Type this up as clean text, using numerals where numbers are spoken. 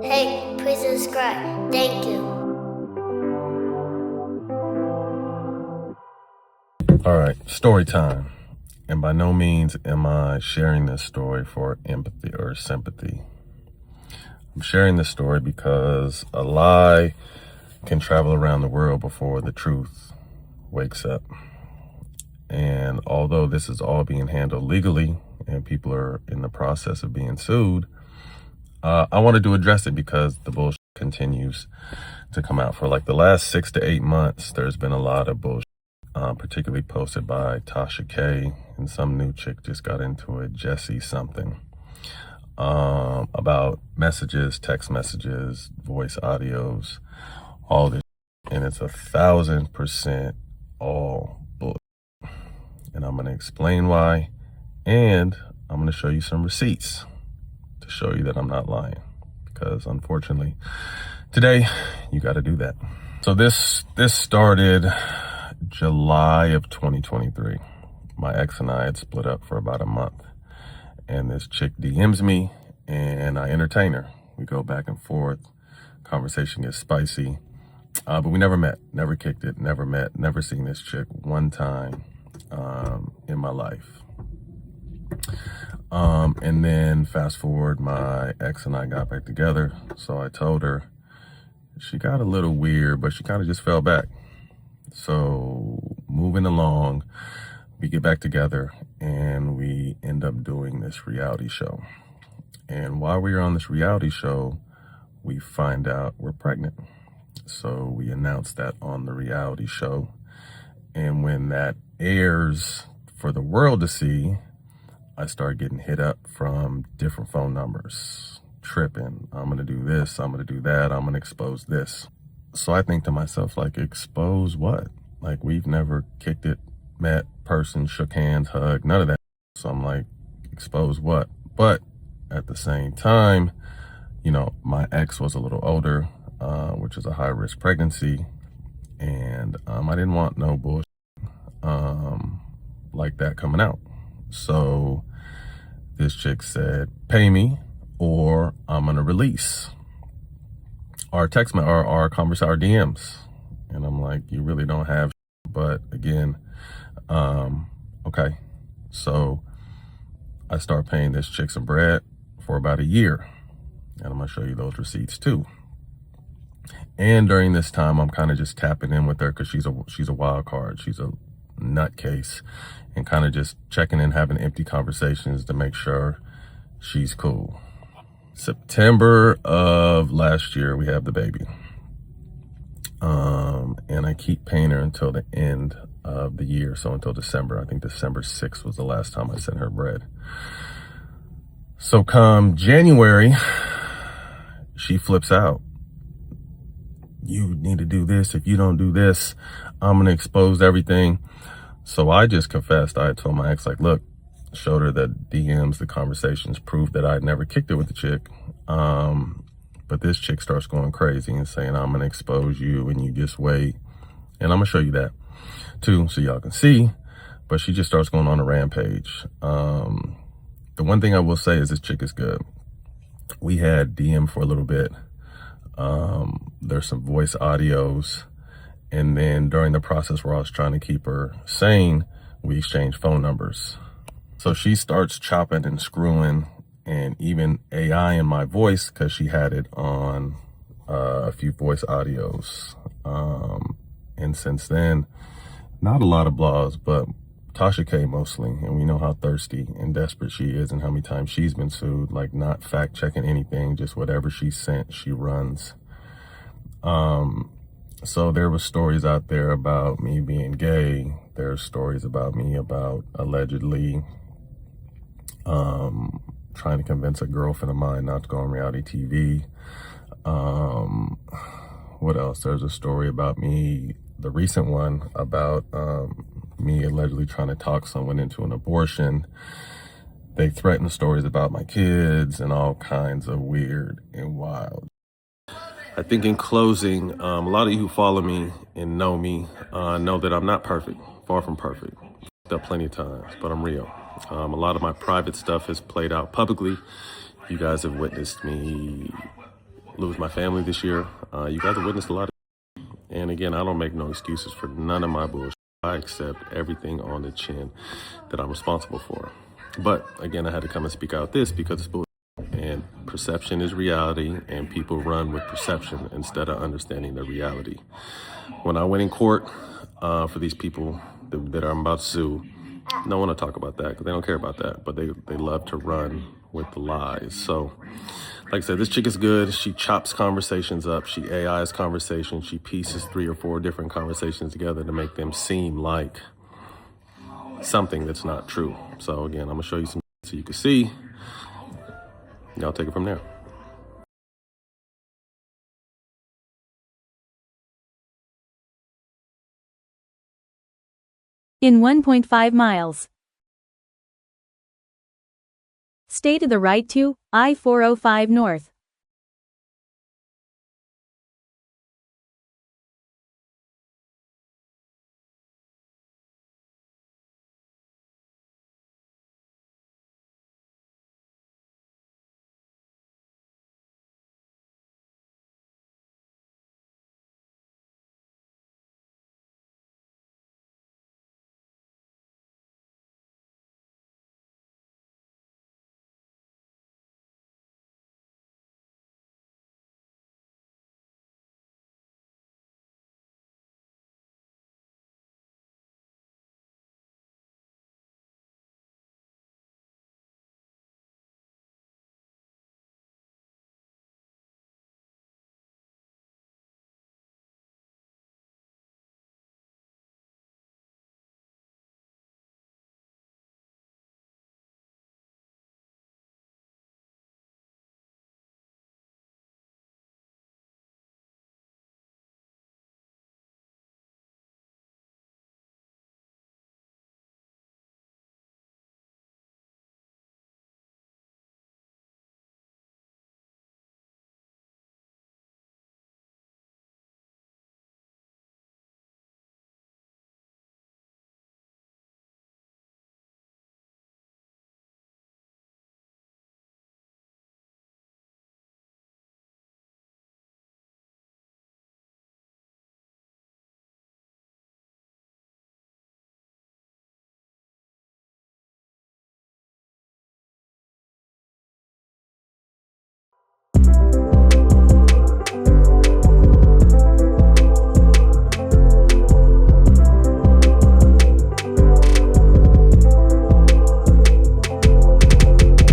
Hey, please subscribe. Thank you. All right, story time. And by no means am I sharing this story for empathy or sympathy. I'm sharing this story because a lie can travel around the world before the truth wakes up. And although this is all being handled legally and people are in the process of being sued, I wanted to address it because the bullshit continues to come out. For like the last 6 to 8 months, there's been a lot of bullshit, particularly posted by Tasha K, and some new chick just got into it, Jessie something, about messages, text messages, voice audios, all this. And it's 1,000% all bullshit. And I'm going to explain why, and I'm going to show you some receipts to show you that I'm not lying, because unfortunately today you got to do that. So this started July of 2023. My ex and I had split up for about a month, and this chick DMs me and I entertain her. We go back and forth, conversation gets spicy, but we never met, never kicked it, never met, never seen this chick one time in my life. And then fast forward, my ex and I got back together. So I told her, she got a little weird, but she kind of just fell back. So moving along, we get back together and we end up doing this reality show. And while we were on this reality show, we find out we're pregnant. So we announced that on the reality show. And when that airs for the world to see, I start getting hit up from different phone numbers, tripping. I'm going to do this. I'm going to do that. I'm going to expose this. So I think to myself, like, expose what? Like, we've never kicked it, met, person, shook hands, hugged, none of that. So I'm like, expose what? But at the same time, you know, my ex was a little older, which is a high-risk pregnancy. And I didn't want no bullshit like that coming out. So this chick said, pay me or I'm going to release our text, our conversation, our DMs. And I'm like, you really don't have, but again, okay. So I start paying this chick some bread for about a year. And I'm going to show you those receipts too. And during this time, I'm kind of just tapping in with her because she's a wild card. She's a nutcase, and kind of just checking in, having empty conversations to make sure she's cool. September of last year, we have the baby. And I keep paying her until the end of the year. So until December. I think December 6th was the last time I sent her bread. So come January, she flips out. You need to do this. If you don't do this, I'm going to expose everything. So I just confessed. I had told my ex, like, look, showed her the DMs, the conversations, proved that I'd never kicked it with the chick. But this chick starts going crazy and saying, I'm going to expose you and you just wait. And I'm going to show you that too, so y'all can see. But she just starts going on a rampage. The one thing I will say is this chick is good. We had DM for a little bit. There's some voice audios. And then during the process where I was trying to keep her sane, we exchanged phone numbers. So she starts chopping and screwing and even AI in my voice because she had it on a few voice audios. And since then, not a lot of blogs, but Tasha K mostly. And we know how thirsty and desperate she is and how many times she's been sued, like not fact checking anything, just whatever she sent, she runs. So there were stories out there about me being gay. There's stories about me about allegedly trying to convince a girlfriend of mine not to go on reality TV. What else? There's a story about me, the recent one, about me allegedly trying to talk someone into an abortion. They threatened stories about my kids and all kinds of weird and wild. I think in closing, a lot of you who follow me and know me know that I'm not perfect, far from perfect. I've done plenty of times, but I'm real. A lot of my private stuff is played out publicly. You guys have witnessed me lose my family this year. You guys have witnessed a lot of, and again, I don't make no excuses for none of my bullshit. I accept everything on the chin that I'm responsible for. But again, I had to come and speak out this because it's bullshit. And perception is reality, and people run with perception instead of understanding the reality. When I went in court for these people that I'm about to sue, no one will talk about that because they don't care about that, but they love to run with the lies. So, like I said, this chick is good. She chops conversations up. She AIs conversations. She pieces 3 or 4 different conversations together to make them seem like something that's not true. So again, I'm gonna show you some so you can see. Y'all take it from there. In 1.5 miles. Stay to the right to I-405 North.